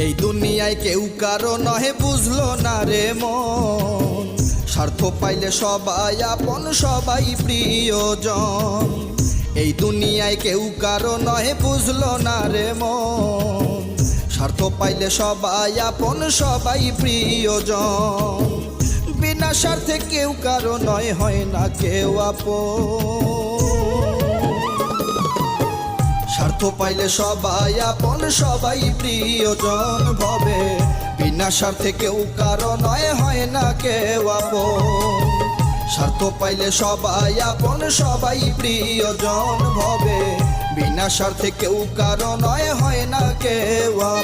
এই দুনিয়ায় কেউ কারো নহে বুঝলো না রে মন, স্বার্থ পাইলে সবাই আপন সবাই প্রিয়জন। এই দুনিয়ায় কেউ কারো নহে বুঝলো না রে মন, স্বার্থ পাইলে সবাই আপন সবাই প্রিয়জন। বিনা স্বার্থে কেউ কারো নয় হয় না কেউ আপন, স্বার্থ পাইলে সবাই আপন সবাই প্রিয়জন ভবে। বিনা স্বার্থে কেউ কারো নয় হয় না কেউ আপন, স্বার্থ পাইলে সবাই আপন সবাই প্রিয়জন ভবে। বিনা স্বার্থে কেউ কারো নয় হয় না কেউ আপন।